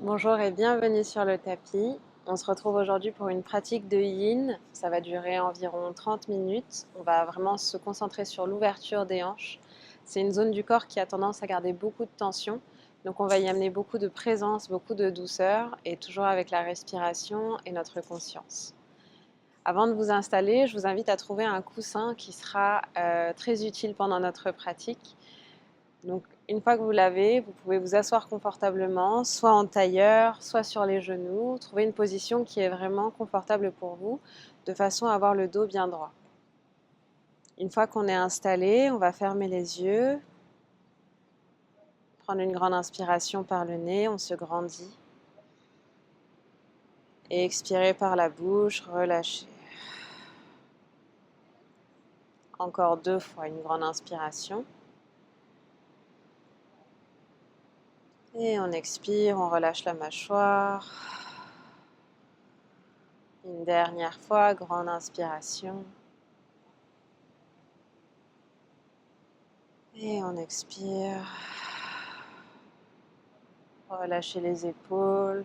Bonjour et bienvenue sur le tapis. On se retrouve aujourd'hui pour une pratique de yin. Ça va durer environ 30 minutes. On va vraiment se concentrer sur l'ouverture des hanches. C'est une zone du corps qui a tendance à garder beaucoup de tension. Donc on va y amener beaucoup de présence, beaucoup de douceur et toujours avec la respiration et notre conscience. Avant de vous installer, je vous invite à trouver un coussin qui sera très utile pendant notre pratique. Donc, une fois que vous l'avez, vous pouvez vous asseoir confortablement, soit en tailleur, soit sur les genoux. Trouvez une position qui est vraiment confortable pour vous, de façon à avoir le dos bien droit. Une fois qu'on est installé, on va fermer les yeux, prendre une grande inspiration par le nez, on se grandit. Et expirer par la bouche, relâcher. Encore 2 fois une grande inspiration. Et on expire, on relâche la mâchoire. Une dernière fois, grande inspiration. Et on expire. Relâchez les épaules.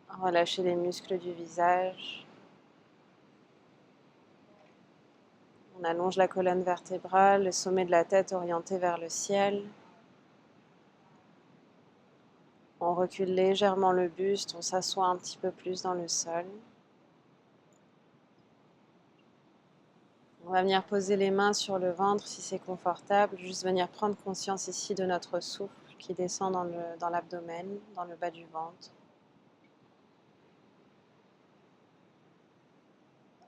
Relâchez les muscles du visage. On allonge la colonne vertébrale, le sommet de la tête orienté vers le ciel. On recule légèrement le buste, on s'assoit un petit peu plus dans le sol. On va venir poser les mains sur le ventre si c'est confortable, juste venir prendre conscience ici de notre souffle qui descend dans l'abdomen, dans le bas du ventre.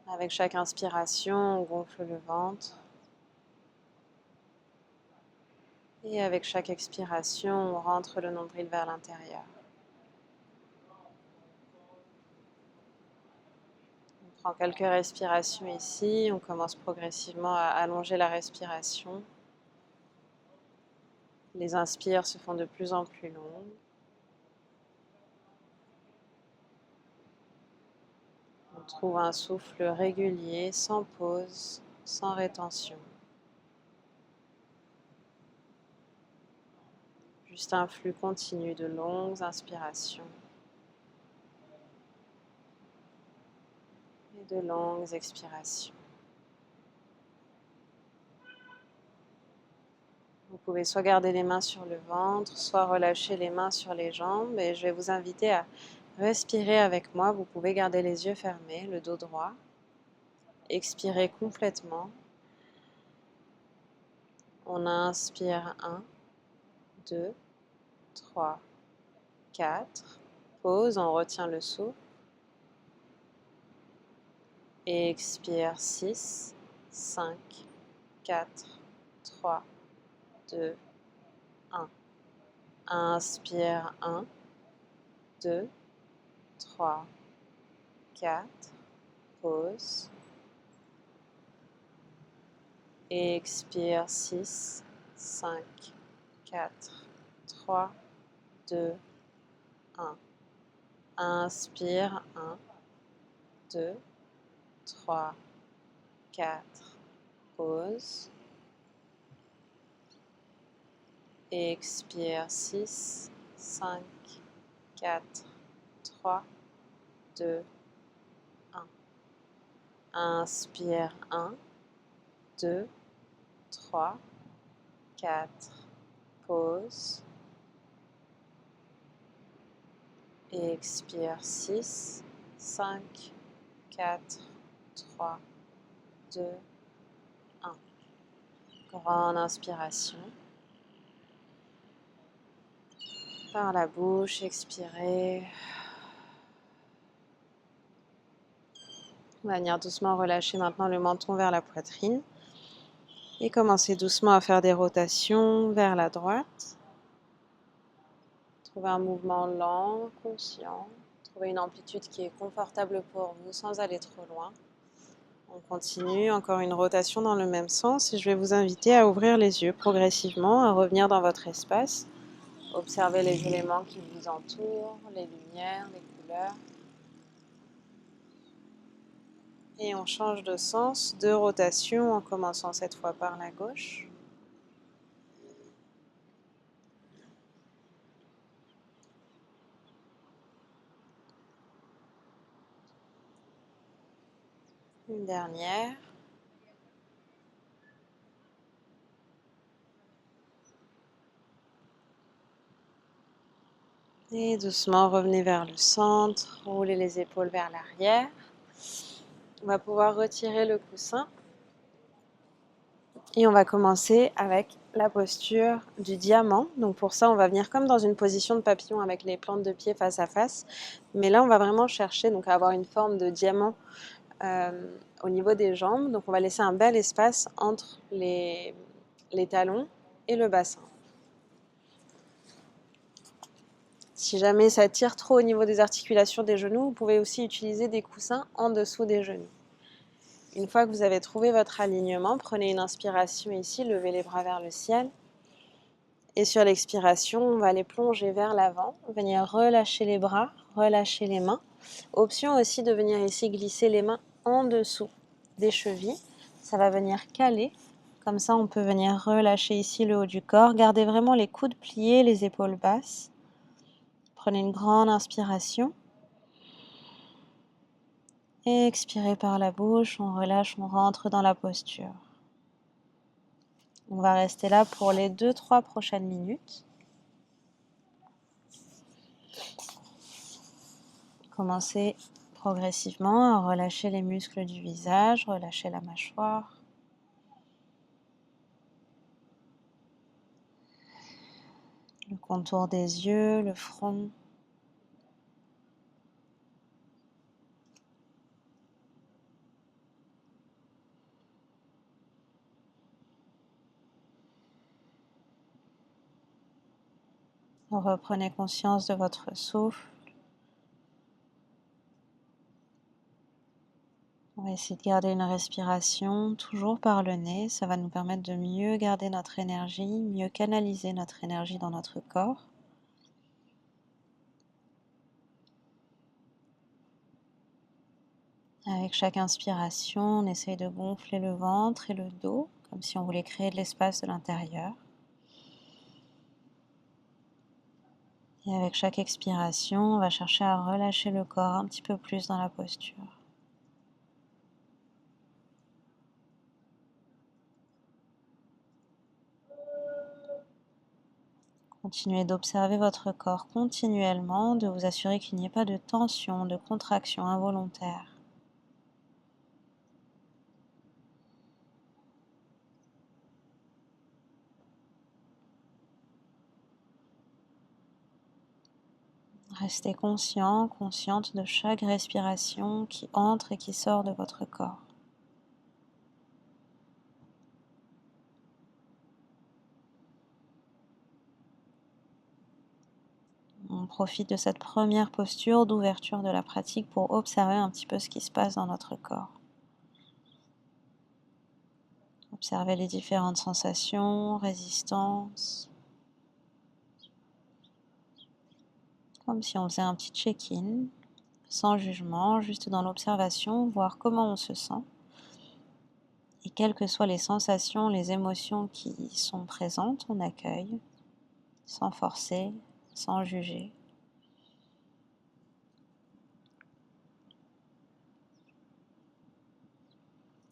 Avec chaque inspiration, on gonfle le ventre. Et avec chaque expiration, on rentre le nombril vers l'intérieur. On prend quelques respirations ici. On commence progressivement à allonger la respiration. Les inspires se font de plus en plus longues. On trouve un souffle régulier, sans pause, sans rétention. Juste un flux continu de longues inspirations et de longues expirations. Vous pouvez soit garder les mains sur le ventre, soit relâcher les mains sur les jambes. Et je vais vous inviter à respirer avec moi. Vous pouvez garder les yeux fermés, le dos droit. Expirez complètement. On inspire 1, 2, 3, 4. Pause, on retient le souffle. Et expire 6, 5, 4, 3, 2, 1. Inspire 1, 2, 3, 4. Pause. Et expire 6, 5, 4, 3, 2, 1. Inspire 1, 2, 3, 4. Pause. Et expire 6, 5, 4, 3, 2, 1. Inspire 1, 2, 3, 4. Pause. Et expire 6, 5, 4, 3, 2, 1. Grande inspiration. Par la bouche, expirez. On va venir doucement relâcher maintenant le menton vers la poitrine. Et commencer doucement à faire des rotations vers la droite. Trouvez un mouvement lent, conscient. Trouvez une amplitude qui est confortable pour vous sans aller trop loin. On continue, encore une rotation dans le même sens et je vais vous inviter à ouvrir les yeux progressivement, à revenir dans votre espace. Observez les éléments qui vous entourent, les lumières, les couleurs. Et on change de sens, de rotation en commençant cette fois par la gauche. Une dernière. Et doucement, revenez vers le centre, roulez les épaules vers l'arrière. On va pouvoir retirer le coussin. Et on va commencer avec la posture du diamant. Donc pour ça, on va venir comme dans une position de papillon avec les plantes de pied face à face. Mais là, on va vraiment chercher donc, à avoir une forme de diamant au niveau des jambes. Donc on va laisser un bel espace entre les talons et le bassin. Si jamais ça tire trop au niveau des articulations des genoux, vous pouvez aussi utiliser des coussins en dessous des genoux. Une fois que vous avez trouvé votre alignement, prenez une inspiration ici, levez les bras vers le ciel. Et sur l'expiration, on va les plonger vers l'avant, venir relâcher les bras, relâcher les mains. Option aussi de venir ici glisser les mains en dessous des chevilles. Ça va venir caler. Comme ça, on peut venir relâcher ici le haut du corps. Gardez vraiment les coudes pliés, les épaules basses. Prenez une grande inspiration. Et expirez par la bouche, on relâche, on rentre dans la posture. On va rester là pour les 2-3 prochaines minutes. Commencez progressivement à relâcher les muscles du visage, relâcher la mâchoire. Le contour des yeux, le front. Reprenez conscience de votre souffle. On va essayer de garder une respiration toujours par le nez. Ça va nous permettre de mieux garder notre énergie, mieux canaliser notre énergie dans notre corps. Avec chaque inspiration, on essaye de gonfler le ventre et le dos, comme si on voulait créer de l'espace de l'intérieur. Et avec chaque expiration, on va chercher à relâcher le corps un petit peu plus dans la posture. Continuez d'observer votre corps continuellement, de vous assurer qu'il n'y ait pas de tension, de contraction involontaire. Restez conscient, consciente de chaque respiration qui entre et qui sort de votre corps. On profite de cette première posture d'ouverture de la pratique pour observer un petit peu ce qui se passe dans notre corps. Observez les différentes sensations, résistances. Comme si on faisait un petit check-in, sans jugement, juste dans l'observation, voir comment on se sent. Et quelles que soient les sensations, les émotions qui sont présentes, on accueille, sans forcer, sans juger.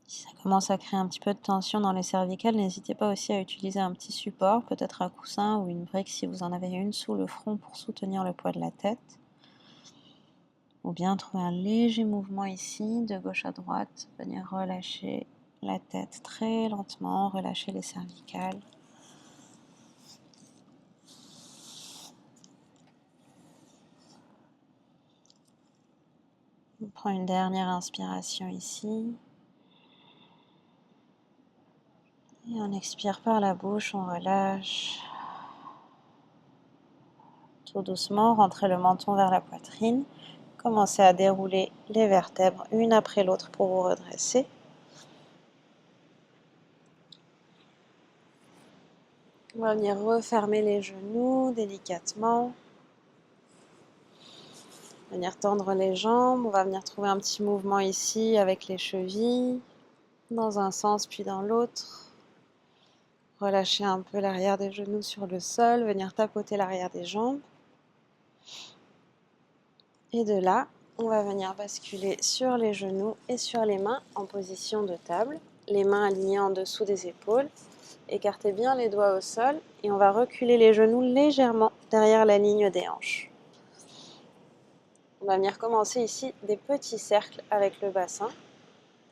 Si ça commence à créer un petit peu de tension dans les cervicales, n'hésitez pas aussi à utiliser un petit support, peut-être un coussin ou une brique si vous en avez une sous le front pour soutenir le poids de la tête. Ou bien trouver un léger mouvement ici, de gauche à droite, venir relâcher la tête très lentement, relâcher les cervicales. On prend une dernière inspiration ici. Et on expire par la bouche, on relâche. Tout doucement, rentrez le menton vers la poitrine. Commencez à dérouler les vertèbres une après l'autre pour vous redresser. On va venir refermer les genoux délicatement. Venir tendre les jambes. On va venir trouver un petit mouvement ici avec les chevilles, dans un sens puis dans l'autre. Relâchez un peu l'arrière des genoux sur le sol, venir tapoter l'arrière des jambes. Et de là, On va venir basculer sur les genoux et sur les mains en position de table. Les mains alignées en dessous des épaules. Écartez bien les doigts au sol et on va reculer les genoux légèrement derrière la ligne des hanches. On va venir commencer ici des petits cercles avec le bassin.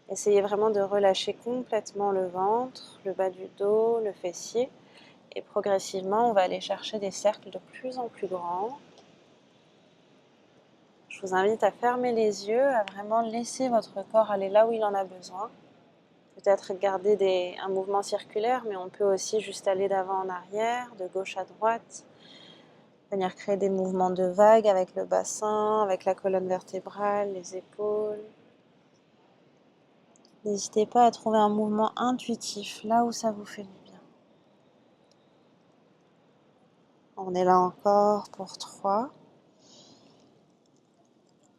Essayez vraiment de relâcher complètement le ventre, le bas du dos, le fessier. Et progressivement, on va aller chercher des cercles de plus en plus grands. Je vous invite à fermer les yeux, à vraiment laisser votre corps aller là où il en a besoin. Peut-être garder un mouvement circulaire, mais on peut aussi juste aller d'avant en arrière, de gauche à droite. Venir créer des mouvements de vagues avec le bassin, avec la colonne vertébrale, les épaules. N'hésitez pas à trouver un mouvement intuitif là où ça vous fait du bien. On est là encore pour 3,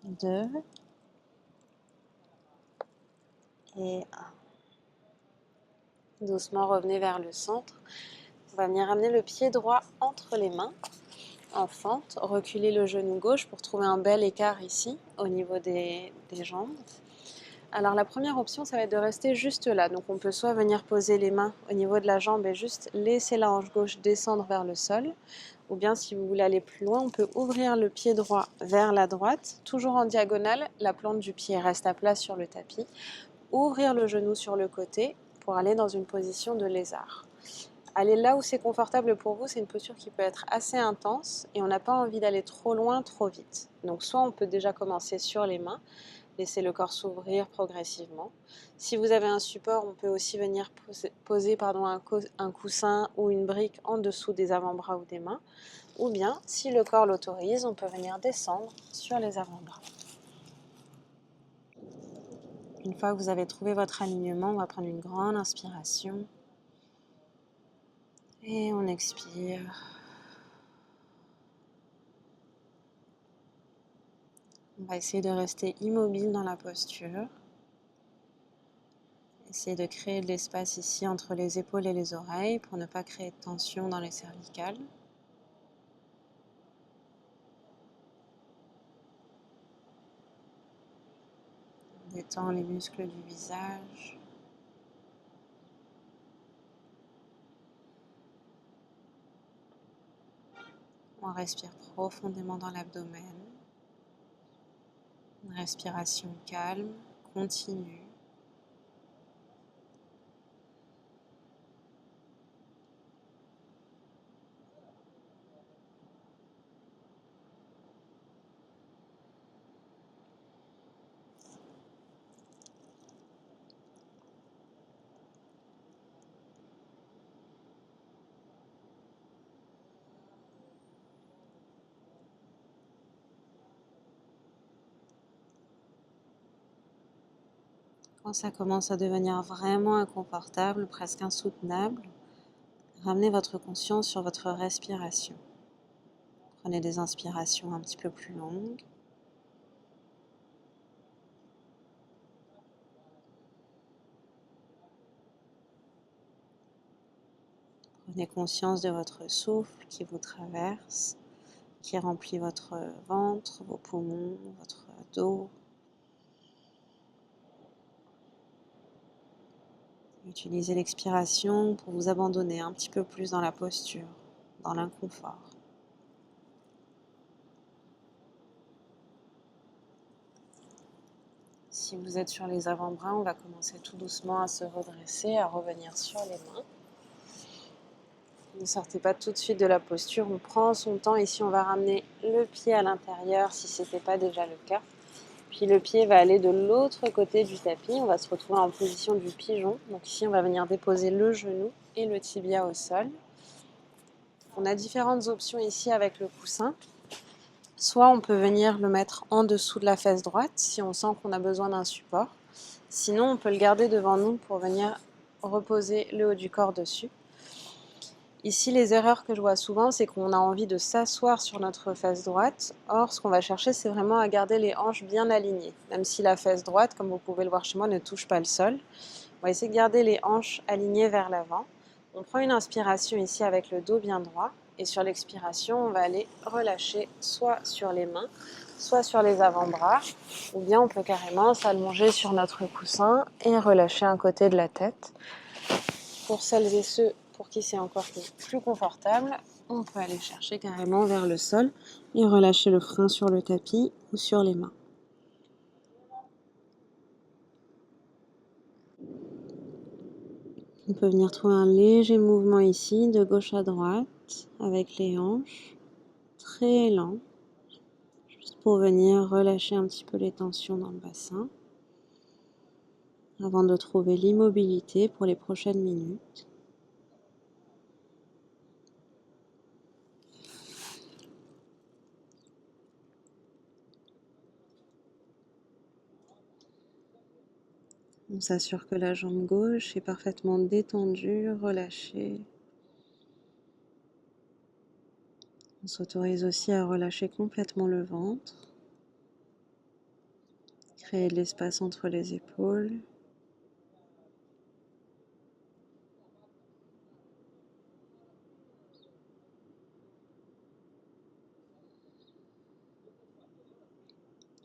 2 et 1. Doucement, revenez vers le centre. On va venir amener le pied droit entre les mains, en fente. Reculer le genou gauche pour trouver un bel écart ici, au niveau des jambes. Alors la première option, ça va être de rester juste là. Donc on peut soit venir poser les mains au niveau de la jambe et juste laisser la hanche gauche descendre vers le sol. Ou bien si vous voulez aller plus loin, on peut ouvrir le pied droit vers la droite, toujours en diagonale. La plante du pied reste à plat sur le tapis. Ouvrir le genou sur le côté pour aller dans une position de lézard. Allez là où c'est confortable pour vous, c'est une posture qui peut être assez intense et on n'a pas envie d'aller trop loin, trop vite. Donc soit on peut déjà commencer sur les mains, laisser le corps s'ouvrir progressivement. Si vous avez un support, on peut aussi venir poser un coussin ou une brique en dessous des avant-bras ou des mains. Ou bien, si le corps l'autorise, on peut venir descendre sur les avant-bras. Une fois que vous avez trouvé votre alignement, on va prendre une grande inspiration. Et on expire. On va essayer de rester immobile dans la posture. Essayez de créer de l'espace ici entre les épaules et les oreilles pour ne pas créer de tension dans les cervicales. On détend les muscles du visage. On respire profondément dans l'abdomen. Une respiration calme, continue. Quand ça commence à devenir vraiment inconfortable, presque insoutenable, ramenez votre conscience sur votre respiration. Prenez des inspirations un petit peu plus longues. Prenez conscience de votre souffle qui vous traverse, qui remplit votre ventre, vos poumons, votre dos. Utilisez l'expiration pour vous abandonner un petit peu plus dans la posture, dans l'inconfort. Si vous êtes sur les avant-bras, on va commencer tout doucement à se redresser, à revenir sur les mains. Ne sortez pas tout de suite de la posture, on prend son temps. Ici, on va ramener le pied à l'intérieur si ce n'était pas déjà le cas. Puis le pied va aller de l'autre côté du tapis, on va se retrouver en position du pigeon. Donc ici, on va venir déposer le genou et le tibia au sol. On a différentes options ici avec le coussin. Soit on peut venir le mettre en dessous de la fesse droite si on sent qu'on a besoin d'un support. Sinon, on peut le garder devant nous pour venir reposer le haut du corps dessus. Ici, les erreurs que je vois souvent, c'est qu'on a envie de s'asseoir sur notre fesse droite. Or, ce qu'on va chercher, c'est vraiment à garder les hanches bien alignées. Même si la fesse droite, comme vous pouvez le voir chez moi, ne touche pas le sol. On va essayer de garder les hanches alignées vers l'avant. On prend une inspiration ici avec le dos bien droit. Et sur l'expiration, on va aller relâcher soit sur les mains, soit sur les avant-bras, ou bien on peut carrément s'allonger sur notre coussin et relâcher un côté de la tête. Pour celles et ceux pour qui c'est encore plus confortable, on peut aller chercher carrément vers le sol et relâcher le front sur le tapis ou sur les mains. On peut venir trouver un léger mouvement ici, de gauche à droite, avec les hanches, très lent, juste pour venir relâcher un petit peu les tensions dans le bassin, avant de trouver l'immobilité pour les prochaines minutes. On s'assure que la jambe gauche est parfaitement détendue, relâchée. On s'autorise aussi à relâcher complètement le ventre, créer de l'espace entre les épaules.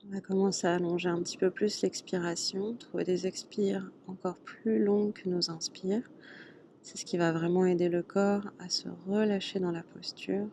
On va commencer à allonger un petit peu plus l'expiration, trouver des expires encore plus longues que nos inspires. C'est ce qui va vraiment aider le corps à se relâcher dans la posture.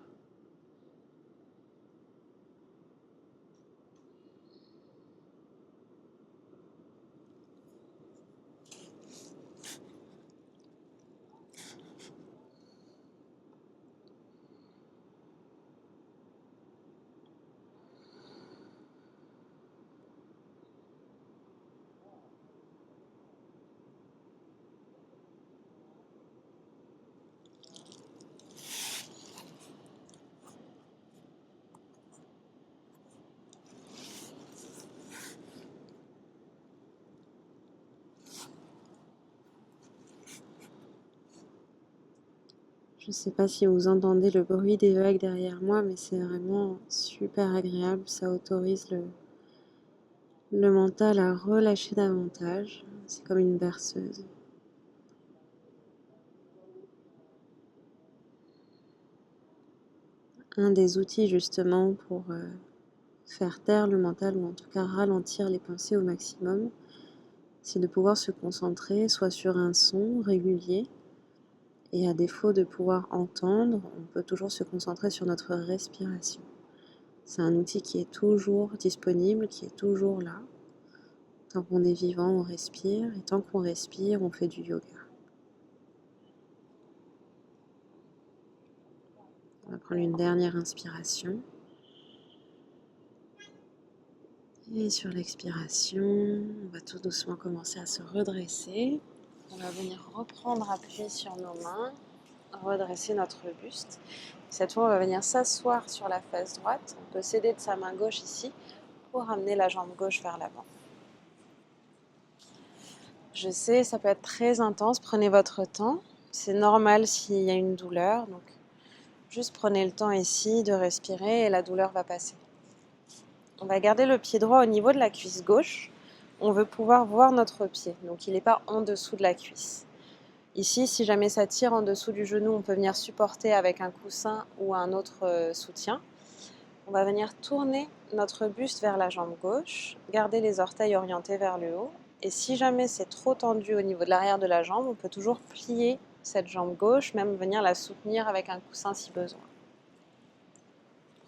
Je ne sais pas si vous entendez le bruit des vagues derrière moi, mais c'est vraiment super agréable. Ça autorise le mental à relâcher davantage. C'est comme une berceuse. Un des outils justement pour faire taire le mental, ou en tout cas ralentir les pensées au maximum, c'est de pouvoir se concentrer soit sur un son régulier, et à défaut de pouvoir entendre, on peut toujours se concentrer sur notre respiration. C'est un outil qui est toujours disponible, qui est toujours là. Tant qu'on est vivant, on respire, et tant qu'on respire, on fait du yoga. On va prendre une dernière inspiration. Et sur l'expiration, on va tout doucement commencer à se redresser. On va venir reprendre appui sur nos mains, redresser notre buste. Cette fois, on va venir s'asseoir sur la face droite. On peut s'aider de sa main gauche ici pour ramener la jambe gauche vers l'avant. Je sais, ça peut être très intense, prenez votre temps. C'est normal s'il y a une douleur, donc juste prenez le temps ici de respirer et la douleur va passer. On va garder le pied droit au niveau de la cuisse gauche. On veut pouvoir voir notre pied, donc il n'est pas en dessous de la cuisse. Ici, si jamais ça tire en dessous du genou, on peut venir supporter avec un coussin ou un autre soutien. On va venir tourner notre buste vers la jambe gauche, garder les orteils orientés vers le haut. Et si jamais c'est trop tendu au niveau de l'arrière de la jambe, on peut toujours plier cette jambe gauche, même venir la soutenir avec un coussin si besoin.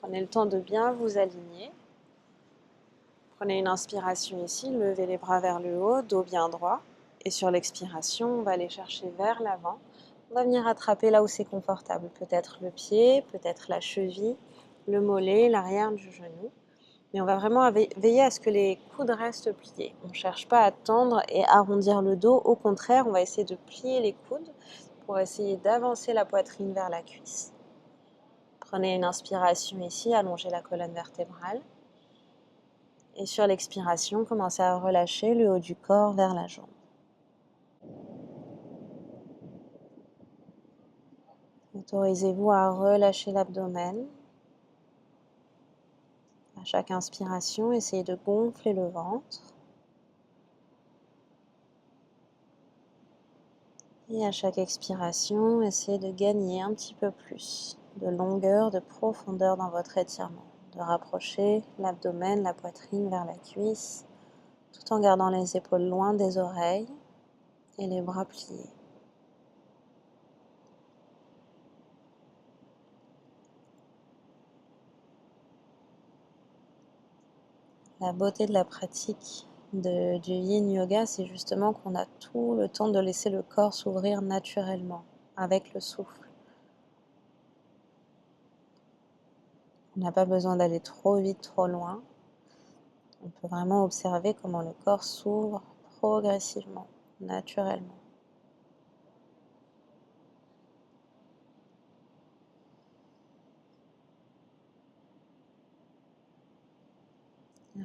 Prenez le temps de bien vous aligner. Prenez une inspiration ici, levez les bras vers le haut, dos bien droit. Et sur l'expiration, on va aller chercher vers l'avant. On va venir attraper là où c'est confortable. Peut-être le pied, peut-être la cheville, le mollet, l'arrière du genou. Mais on va vraiment veiller à ce que les coudes restent pliés. On ne cherche pas à tendre et arrondir le dos. Au contraire, on va essayer de plier les coudes pour essayer d'avancer la poitrine vers la cuisse. Prenez une inspiration ici, allongez la colonne vertébrale. Et sur l'expiration, commencez à relâcher le haut du corps vers la jambe. Autorisez-vous à relâcher l'abdomen. À chaque inspiration, essayez de gonfler le ventre. Et à chaque expiration, essayez de gagner un petit peu plus. de longueur, de profondeur dans votre étirement, de rapprocher l'abdomen, la poitrine vers la cuisse, tout en gardant les épaules loin des oreilles et les bras pliés. La beauté de la pratique du yin yoga, c'est justement qu'on a tout le temps de laisser le corps s'ouvrir naturellement, avec le souffle. On n'a pas besoin d'aller trop vite, trop loin. On peut vraiment observer comment le corps s'ouvre progressivement, naturellement.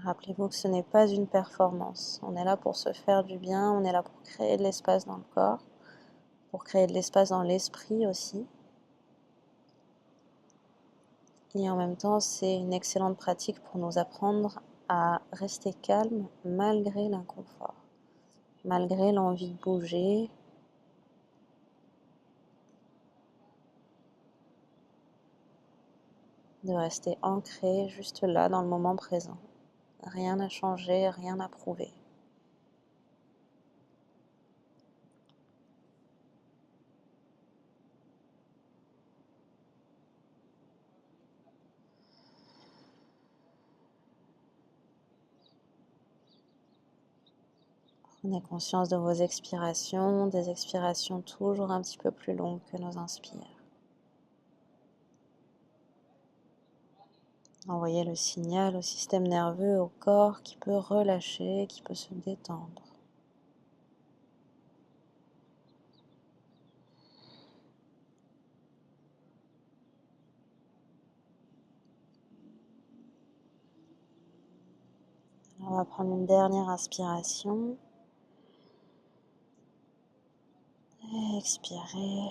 Rappelez-vous que ce n'est pas une performance. On est là pour se faire du bien, on est là pour créer de l'espace dans le corps, pour créer de l'espace dans l'esprit aussi. Et en même temps, c'est une excellente pratique pour nous apprendre à rester calme malgré l'inconfort, malgré l'envie de bouger. De rester ancré juste là dans le moment présent. Rien à changer, rien à prouver. Prenez conscience de vos expirations, des expirations toujours un petit peu plus longues que nos inspires. Envoyez le signal au système nerveux, au corps qui peut relâcher, qui peut se détendre. Alors on va prendre une dernière inspiration. Expirez.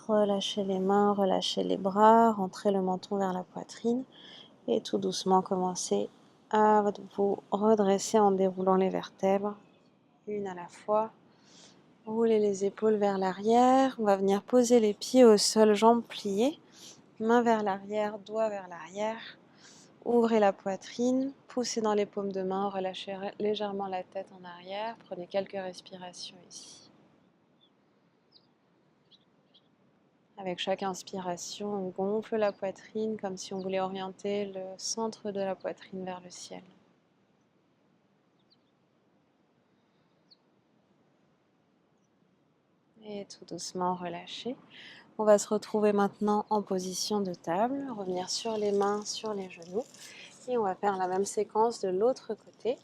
Relâchez les mains, relâchez les bras, rentrez le menton vers la poitrine et tout doucement commencez à vous redresser en déroulant les vertèbres, une à la fois. Roulez les épaules vers l'arrière, on va venir poser les pieds au sol, jambes pliées, mains vers l'arrière, doigts vers l'arrière. Ouvrez la poitrine, poussez dans les paumes de main, relâchez légèrement la tête en arrière, prenez quelques respirations ici. Avec chaque inspiration, on gonfle la poitrine comme si on voulait orienter le centre de la poitrine vers le ciel. Et tout doucement relâcher. On va se retrouver maintenant en position de table, revenir sur les mains, sur les genoux. Et on va faire la même séquence de l'autre côté.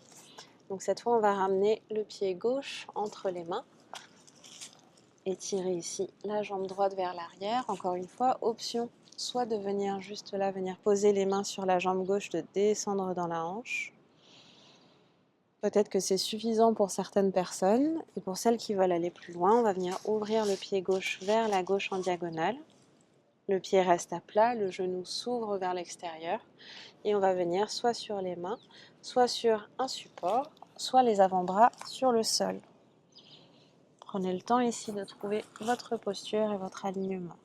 Donc cette fois, on va ramener le pied gauche entre les mains. Étirer ici la jambe droite vers l'arrière. Encore une fois, option, soit de venir juste là, venir poser les mains sur la jambe gauche, de descendre dans la hanche. Peut-être que c'est suffisant pour certaines personnes. Et pour celles qui veulent aller plus loin, on va venir ouvrir le pied gauche vers la gauche en diagonale. Le pied reste à plat, le genou s'ouvre vers l'extérieur. Et on va venir soit sur les mains, soit sur un support, soit les avant-bras sur le sol. Prenez le temps ici de trouver votre posture et votre alignement.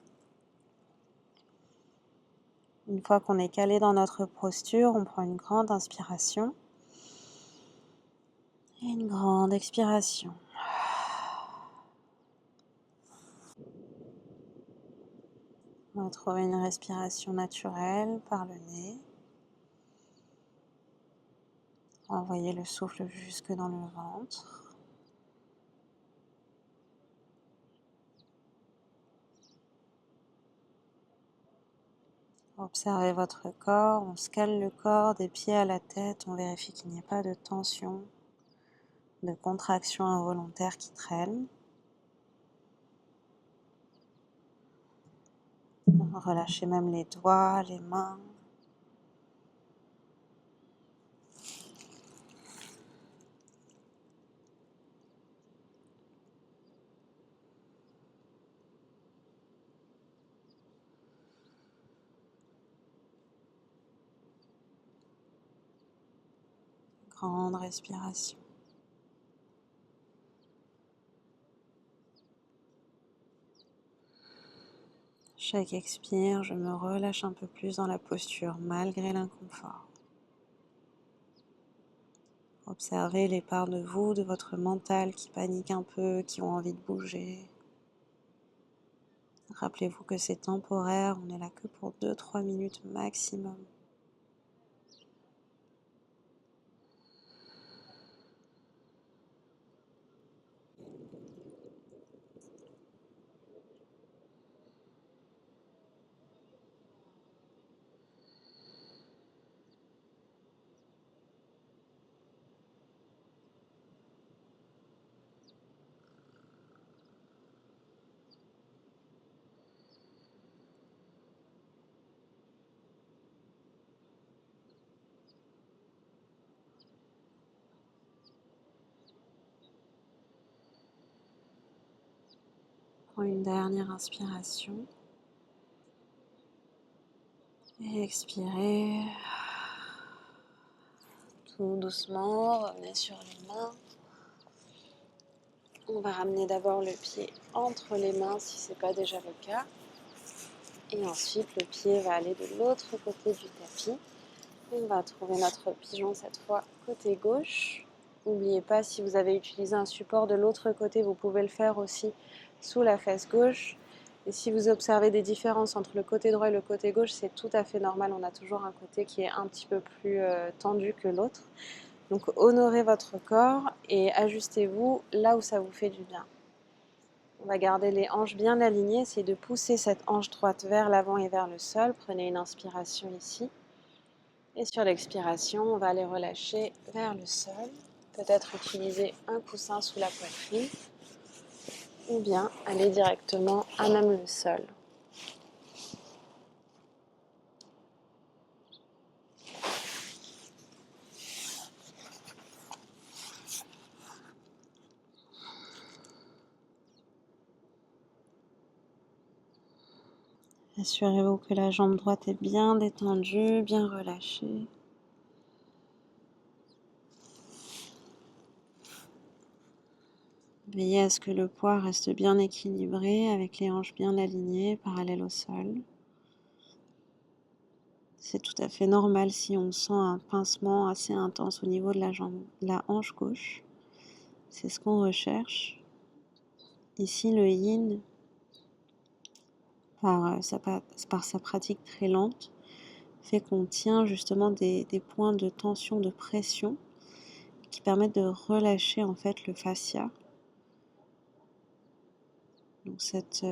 Une fois qu'on est calé dans notre posture, on prend une grande inspiration et une grande expiration. On va trouver une respiration naturelle par le nez. Envoyez le souffle jusque dans le ventre. Observez votre corps, on scale le corps des pieds à la tête, on vérifie qu'il n'y ait pas de tension, de contraction involontaire qui traîne. Relâchez même les doigts, les mains. Grande respiration. chaque expire, je me relâche un peu plus dans la posture malgré l'inconfort. Observez les parts de vous, de votre mental qui paniquent un peu, qui ont envie de bouger. Rappelez-vous que c'est temporaire, on est là que pour 2-3 minutes maximum. Prends une dernière inspiration. Et expirez. Tout doucement, revenez sur les mains. On va ramener d'abord le pied entre les mains si ce n'est pas déjà le cas. Et ensuite, le pied va aller de l'autre côté du tapis. On va trouver notre pigeon cette fois côté gauche. N'oubliez pas, si vous avez utilisé un support de l'autre côté, vous pouvez le faire aussi sous la fesse gauche. Et si vous observez des différences entre le côté droit et le côté gauche, c'est tout à fait normal. On a toujours un côté qui est un petit peu plus tendu que l'autre. Donc honorez votre corps et ajustez-vous là où ça vous fait du bien. On va garder les hanches bien alignées, essayez de pousser cette hanche droite vers l'avant et vers le sol. Prenez une inspiration ici. Et sur l'expiration, on va aller relâcher vers le sol. Peut-être utiliser un coussin sous la poitrine ou bien aller directement à même le sol. Assurez-vous que la jambe droite est bien détendue, bien relâchée. Veillez à ce que le poids reste bien équilibré avec les hanches bien alignées, parallèles au sol. C'est tout à fait normal si on sent un pincement assez intense au niveau de la jambe, la hanche gauche. C'est ce qu'on recherche. Ici, le yin, par sa pratique très lente, fait qu'on tient justement des points de tension, de pression qui permettent de relâcher en fait le fascia. Donc cette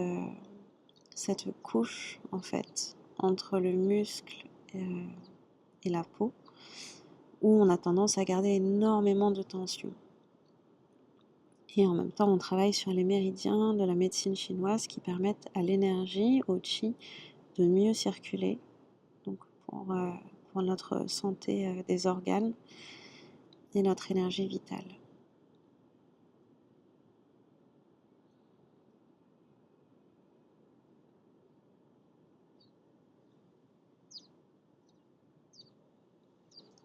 couche en fait entre le muscle et la peau où on a tendance à garder énormément de tension. Et en même temps, on travaille sur les méridiens de la médecine chinoise qui permettent à l'énergie, au qi, de mieux circuler, donc pour notre santé des organes et notre énergie vitale.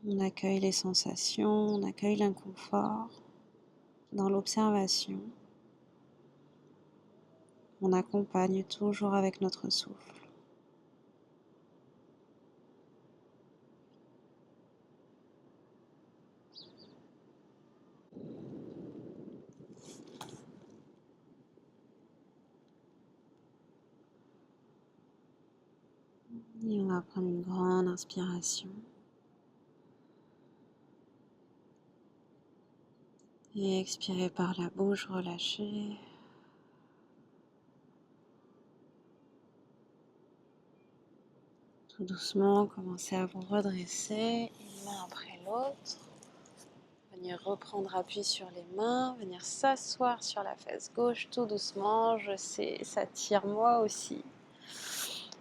On accueille les sensations, on accueille l'inconfort dans l'observation. On accompagne toujours avec notre souffle. Et on va prendre une grande inspiration. Et expirer par la bouche relâchée. Tout doucement, commencez à vous redresser, une main après l'autre. Venir reprendre appui sur les mains, venir s'asseoir sur la fesse gauche tout doucement. Je sais, ça tire moi aussi.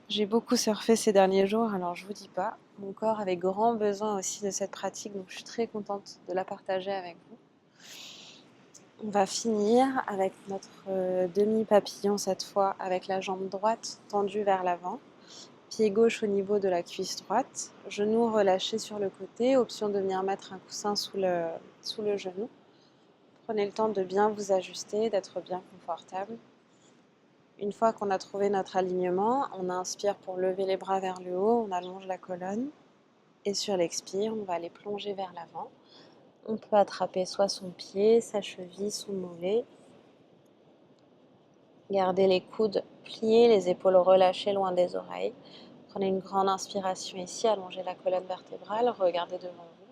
J'ai beaucoup surfé ces derniers jours, alors je vous dis pas. Mon corps avait grand besoin aussi de cette pratique, donc je suis très contente de la partager avec vous. On va finir avec notre demi-papillon cette fois, avec la jambe droite tendue vers l'avant. Pied gauche au niveau de la cuisse droite, genou relâché sur le côté, option de venir mettre un coussin sous le genou. Prenez le temps de bien vous ajuster, d'être bien confortable. Une fois qu'on a trouvé notre alignement, on inspire pour lever les bras vers le haut, on allonge la colonne. Et sur l'expire, on va les plonger vers l'avant. On peut attraper soit son pied, sa cheville, son mollet. Gardez les coudes pliés, les épaules relâchées loin des oreilles. Prenez une grande inspiration ici, allongez la colonne vertébrale, regardez devant vous.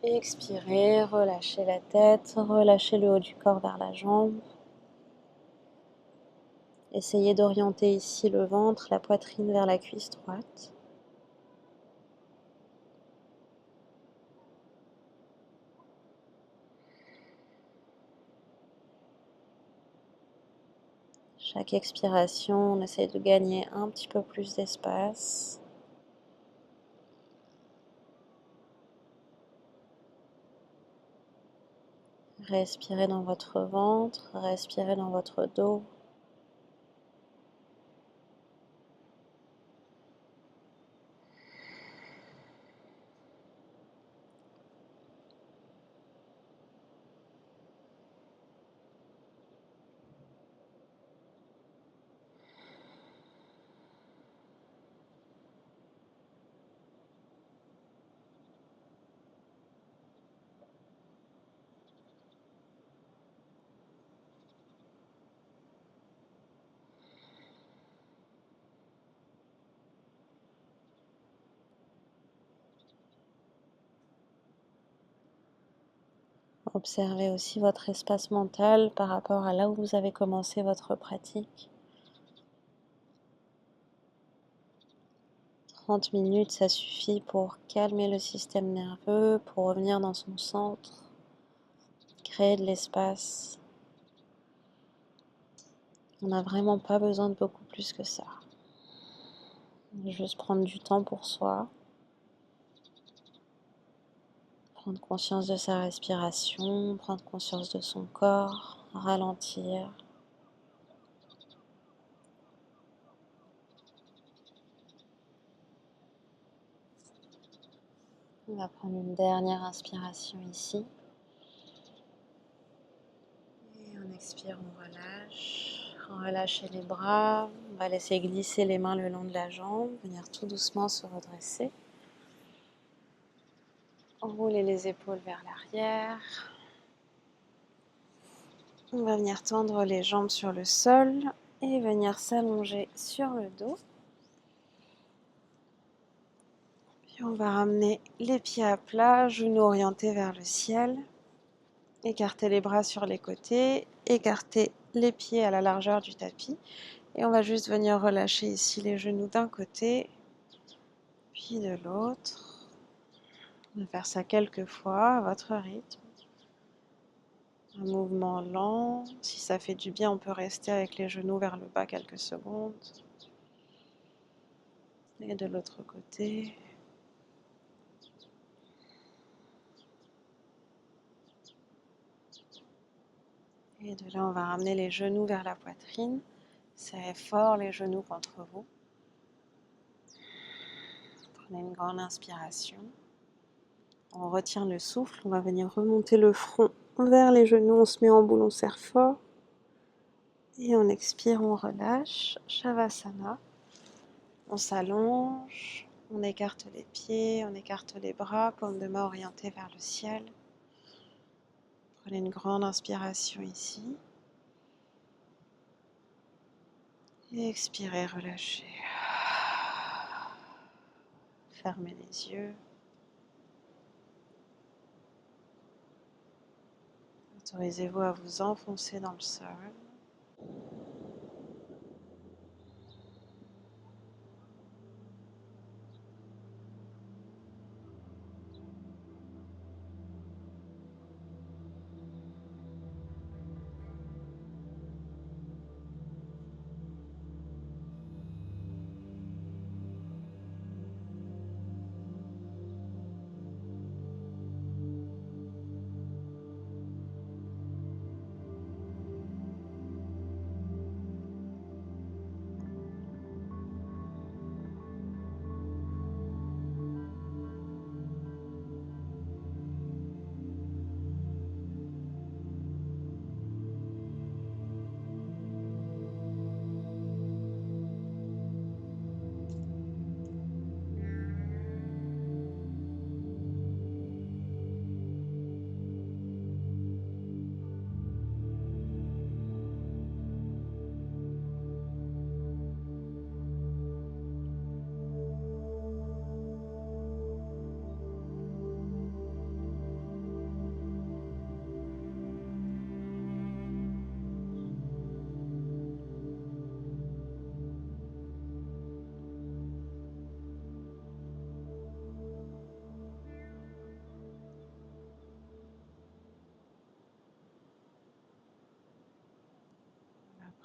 Expirez, relâchez la tête, relâchez le haut du corps vers la jambe. Essayez d'orienter ici le ventre, la poitrine vers la cuisse droite. Chaque expiration, on essaie de gagner un petit peu plus d'espace. Respirez dans votre ventre, respirez dans votre dos. Observez aussi votre espace mental par rapport à là où vous avez commencé votre pratique. 30 minutes, ça suffit pour calmer le système nerveux, pour revenir dans son centre, créer de l'espace. On n'a vraiment pas besoin de beaucoup plus que ça. Juste prendre du temps pour soi, prendre conscience de sa respiration, prendre conscience de son corps, ralentir. On va prendre une dernière inspiration ici. Et on expire, on relâche. Relâchez les bras. On va laisser glisser les mains le long de la jambe. Venir tout doucement se redresser. Enrouler les épaules vers l'arrière. On va venir tendre les jambes sur le sol et venir s'allonger sur le dos. Puis on va ramener les pieds à plat, genoux orientés vers le ciel. Écarter les bras sur les côtés, écarter les pieds à la largeur du tapis. Et on va juste venir relâcher ici les genoux d'un côté, puis de l'autre. On va faire ça quelques fois à votre rythme. Un mouvement lent. Si ça fait du bien, on peut rester avec les genoux vers le bas quelques secondes. Et de l'autre côté. Et de là, on va ramener les genoux vers la poitrine. Serrez fort les genoux contre vous. Prenez une grande inspiration. On retient le souffle. On va venir remonter le front vers les genoux. On se met en boule, on serre fort. Et on expire, on relâche. Shavasana. On s'allonge. On écarte les pieds, on écarte les bras, paume de main orientée vers le ciel. Prenez une grande inspiration ici. Et expirez, relâchez. Fermez les yeux. Autorisez-vous à vous enfoncer dans le sol.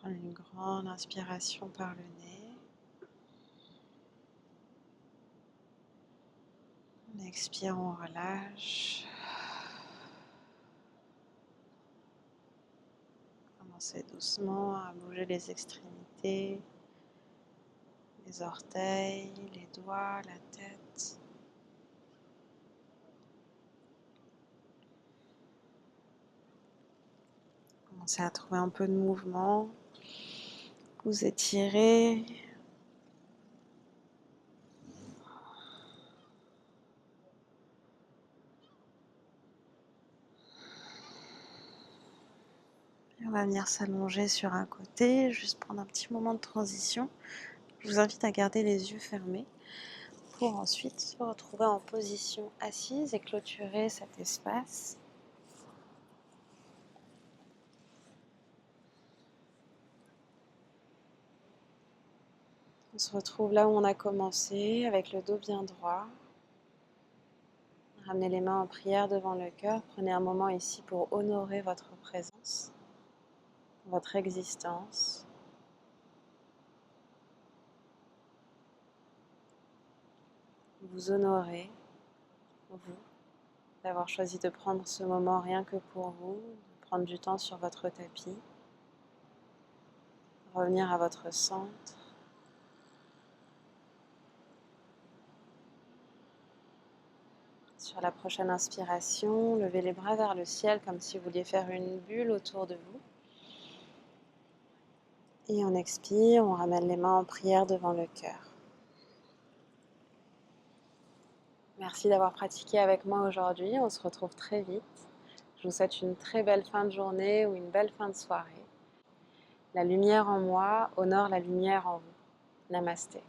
Prenez une grande inspiration par le nez. On expire, on relâche. Commencez doucement à bouger les extrémités, les orteils, les doigts, la tête. Commencez à trouver un peu de mouvement. Vous étirez. Et on va venir s'allonger sur un côté, juste prendre un petit moment de transition. Je vous invite à garder les yeux fermés pour ensuite se retrouver en position assise et clôturer cet espace. On se retrouve là où on a commencé, avec le dos bien droit. Ramenez les mains en prière devant le cœur. Prenez un moment ici pour honorer votre présence, votre existence. Vous honorez, vous, d'avoir choisi de prendre ce moment rien que pour vous, de prendre du temps sur votre tapis. Revenir à votre centre. Sur la prochaine inspiration, levez les bras vers le ciel comme si vous vouliez faire une bulle autour de vous. Et on expire, on ramène les mains en prière devant le cœur. Merci d'avoir pratiqué avec moi aujourd'hui. On se retrouve très vite. Je vous souhaite une très belle fin de journée ou une belle fin de soirée. La lumière en moi honore la lumière en vous. Namasté.